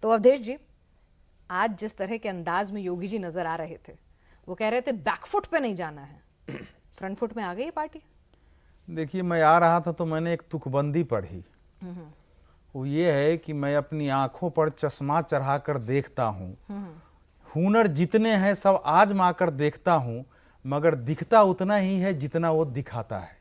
तो अवधेश जी, आज जिस तरह के अंदाज में योगी जी नजर आ रहे थे, वो कह रहे थे बैकफुट पे नहीं जाना है, फ्रंट फुट में आ गई पार्टी। देखिए, मैं आ रहा था तो मैंने एक तुकबंदी पढ़ी। वो ये है कि मैं अपनी आंखों पर चश्मा चढ़ाकर देखता हूँ, हुनर जितने हैं सब आजमा कर देखता हूँ, मगर दिखता उतना ही है जितना वो दिखाता है।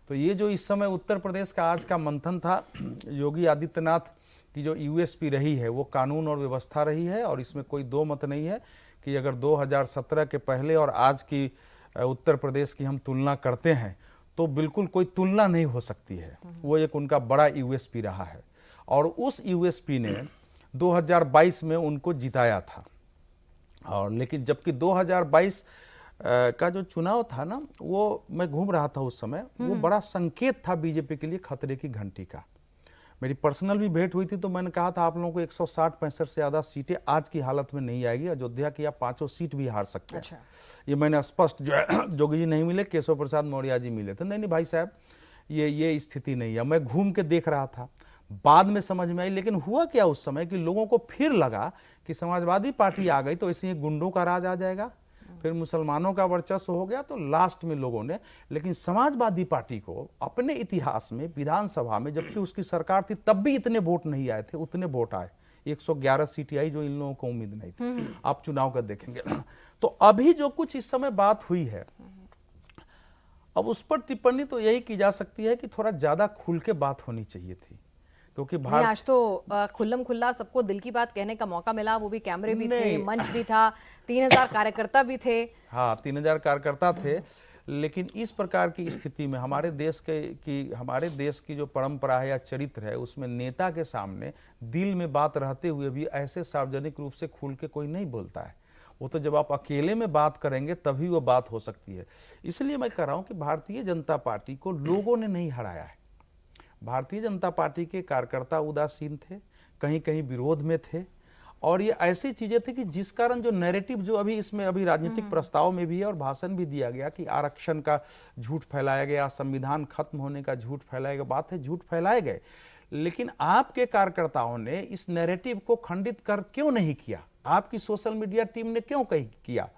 तो ये जो इस समय उत्तर प्रदेश का आज का मंथन था, योगी आदित्यनाथ की जो यूएसपी रही है वो कानून और व्यवस्था रही है, और इसमें कोई दो मत नहीं है कि अगर 2017 के पहले और आज की उत्तर प्रदेश की हम तुलना करते हैं तो बिल्कुल कोई तुलना नहीं हो सकती है। वो एक उनका बड़ा यूएसपी रहा है, और उस यूएसपी ने 2022 में उनको जिताया था। और लेकिन जबकि 2022 का जो चुनाव था ना, वो मैं घूम रहा था उस समय, वो बड़ा संकेत था बीजेपी के लिए खतरे की घंटी का। मेरी पर्सनल भी भेंट हुई थी तो मैंने कहा था आप लोगों को 160-65 से ज़्यादा सीटें आज की हालत में नहीं आएगी, अयोध्या की आप 5 सीट भी हार सकते हैं। अच्छा। ये मैंने स्पष्ट जो है, जोगी जी नहीं मिले, केशव प्रसाद मौर्य जी मिले थे। नहीं भाई साहब, ये स्थिति नहीं है। मैं घूम के देख रहा था, बाद में समझ में आई। लेकिन हुआ क्या उस समय कि लोगों को फिर लगा कि समाजवादी पार्टी आ गई तो ऐसे ही गुंडों का राज आ जाएगा, फिर मुसलमानों का वर्चस्व हो गया। तो लास्ट में लोगों ने, लेकिन समाजवादी पार्टी को अपने इतिहास में विधानसभा में, जबकि उसकी सरकार थी तब भी इतने वोट नहीं आए थे, उतने वोट आए। 111 सीटें आई, जो इन लोगों को उम्मीद नहीं थी। आप चुनाव का देखेंगे तो अभी जो कुछ इस समय बात हुई है, अब उस पर टिप्पणी तो यही की जा सकती है कि थोड़ा ज्यादा खुल के बात होनी चाहिए थी, क्योंकि नहीं, आज तो खुल्लम खुल्ला सबको दिल की बात कहने का मौका मिला, वो भी कैमरे भी थे, मंच भी था, 3000 कार्यकर्ता भी थे। हाँ, 3000 कार्यकर्ता थे। लेकिन इस प्रकार की स्थिति में हमारे देश की जो परंपरा है या चरित्र है, उसमें नेता के सामने दिल में बात रहते हुए भी ऐसे सार्वजनिक रूप से खुल के कोई नहीं बोलता है। वो तो जब आप अकेले में बात करेंगे तभी वो बात हो सकती है। इसलिए मैं कह रहा हूँ कि भारतीय जनता पार्टी को लोगों ने नहीं हराया है। भारतीय जनता पार्टी के कार्यकर्ता उदासीन थे, कहीं कहीं विरोध में थे, और ये ऐसी चीजें थी कि जिस कारण जो नैरेटिव जो अभी राजनीतिक प्रस्ताव में भी है और भाषण भी दिया गया कि आरक्षण का झूठ फैलाया गया, संविधान खत्म होने का झूठ फैलाया गया, बात है झूठ फैलाए गए। लेकिन आपके कार्यकर्ताओं ने इस नैरेटिव को खंडित कर क्यों नहीं किया? आपकी सोशल मीडिया टीम ने क्यों किया?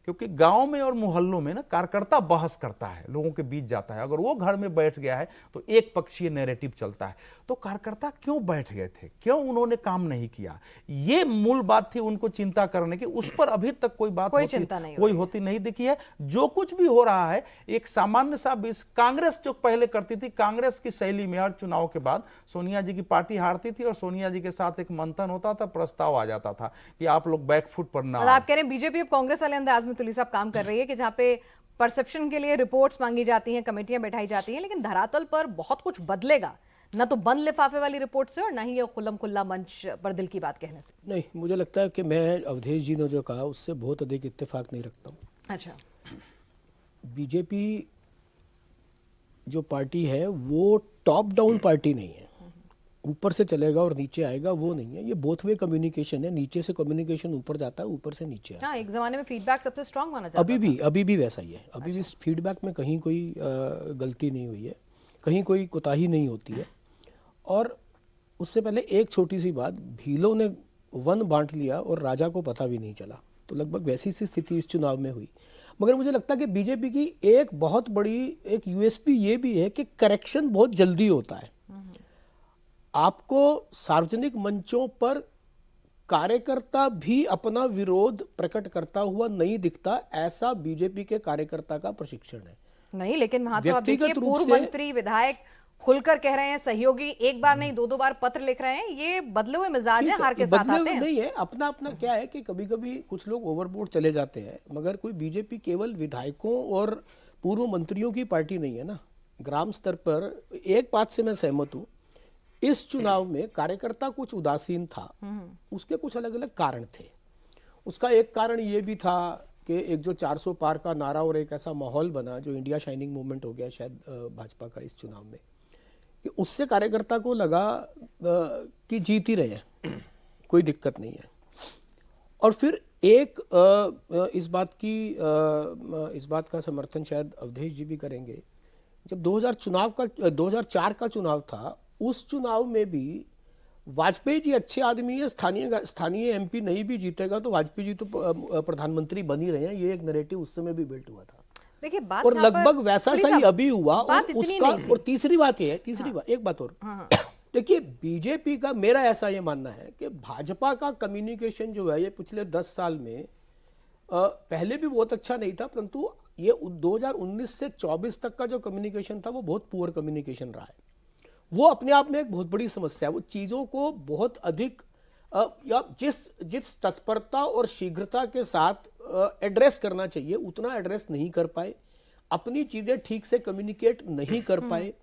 क्योंकि गांव में और मोहल्लों में ना कार्यकर्ता बहस करता है, लोगों के बीच जाता है। अगर वो घर में बैठ गया है तो एक पक्षीय नैरेटिव चलता है। तो कार्यकर्ता क्यों बैठ गए थे, क्यों उन्होंने काम नहीं किया? ये मूल बात थी उनको चिंता करने की। उस पर अभी तक कोई चिंता नहीं होती नहीं दिखी है। जो कुछ भी हो रहा है एक सामान्य सा कांग्रेस जो पहले करती थी, कांग्रेस की शैली में हर चुनाव के बाद सोनिया जी की पार्टी हारती थी और सोनिया जी के साथ एक मंथन होता था, प्रस्ताव आ जाता था कि आप लोग बैकफुट पर ना। आप कह रहे हैं बीजेपी अब कांग्रेस वाले अंदाज में तुली साहब काम कर रही है कि जहां पे परसेप्शन के लिए रिपोर्ट्स मांगी जाती हैं, कमेटियां बैठाई जाती हैं, लेकिन धरातल पर बहुत कुछ बदलेगा ना, तो बंद लिफाफे वाली रिपोर्ट से और ना ही ये खुल्लम खुल्ला मंच पर दिल की बात कहने से। नहीं, मुझे लगता है कि मैं अवधेश जी ने जो कहा उससे बहुत अधिक इत्तेफाक नहीं रखता हूँ। अच्छा, बीजेपी जो पार्टी है वो टॉप डाउन पार्टी नहीं है, ऊपर से चलेगा और नीचे आएगा, वो नहीं है। ये बोथ वे कम्युनिकेशन है, नीचे से कम्युनिकेशन ऊपर जाता है, ऊपर से नीचे आता है। हाँ, एक जमाने में फीडबैक सबसे स्ट्रांग माना जाता था। अभी भी वैसा ही है। अभी भी फीडबैक में कहीं कोई गलती नहीं हुई है, कहीं कोई कोताही नहीं होती है। और उससे पहले एक छोटी सी बात, भीलों ने वन बांट लिया और राजा को पता भी नहीं चला, तो लगभग वैसी सी स्थिति इस चुनाव में हुई। मगर मुझे लगता है कि बीजेपी की एक बहुत बड़ी एक यूएसपी ये भी है कि करेक्शन बहुत जल्दी होता है। आपको सार्वजनिक मंचों पर कार्यकर्ता भी अपना विरोध प्रकट करता हुआ नहीं दिखता, ऐसा बीजेपी के कार्यकर्ता का प्रशिक्षण है। नहीं, लेकिन वहां तो आप देखिए पूर्व मंत्री विधायक खुलकर कह रहे हैं, सहयोगी एक बार नहीं 2-2 बार पत्र लिख रहे हैं। ये बदले हुए मिजाज है, हार के साथ आते हैं। नहीं है, अपना अपना क्या है कि कभी कभी कुछ लोग ओवरबोर्ड चले जाते हैं, मगर कोई बीजेपी केवल विधायकों और पूर्व मंत्रियों की पार्टी नहीं है ना। ग्राम स्तर पर एक बात से मैं सहमत हूं, इस चुनाव में कार्यकर्ता कुछ उदासीन था, उसके कुछ अलग अलग कारण थे। उसका एक कारण ये भी था कि एक जो 400 पार का नारा और एक ऐसा माहौल बना जो इंडिया शाइनिंग मूवमेंट हो गया शायद भाजपा का इस चुनाव में, कि उससे कार्यकर्ता को लगा कि जीत ही रहे हैं, कोई दिक्कत नहीं है। और फिर एक इस बात का समर्थन शायद अवधेश जी भी करेंगे, जब 2004 का चुनाव था, उस चुनाव में भी वाजपेयी जी अच्छे आदमी है, स्थानीय एमपी नहीं भी जीतेगा तो वाजपेयी जी तो प्रधानमंत्री बन ही रहे हैं, ये एक नैरेटिव उस समय भी बिल्ट हुआ था। देखिए बात और यहाँ पर- लगभग वैसा पुलिस सा ही साहब, अभी हुआ। और बात इतनी उसका नहीं थी। और तीसरी बात ये है, तीसरी बात, एक बात और, देखिए बीजेपी का मेरा ऐसा ये मानना है कि भाजपा का कम्युनिकेशन जो है ये पिछले 10 साल में पहले भी बहुत अच्छा नहीं था, परंतु ये 2019 से 24 तक का जो कम्युनिकेशन था वो बहुत पुअर कम्युनिकेशन रहा है। वो अपने आप में एक बहुत बड़ी समस्या है। वो चीज़ों को बहुत अधिक या जिस तत्परता और शीघ्रता के साथ एड्रेस करना चाहिए उतना एड्रेस नहीं कर पाए, अपनी चीज़ें ठीक से कम्युनिकेट नहीं कर पाए।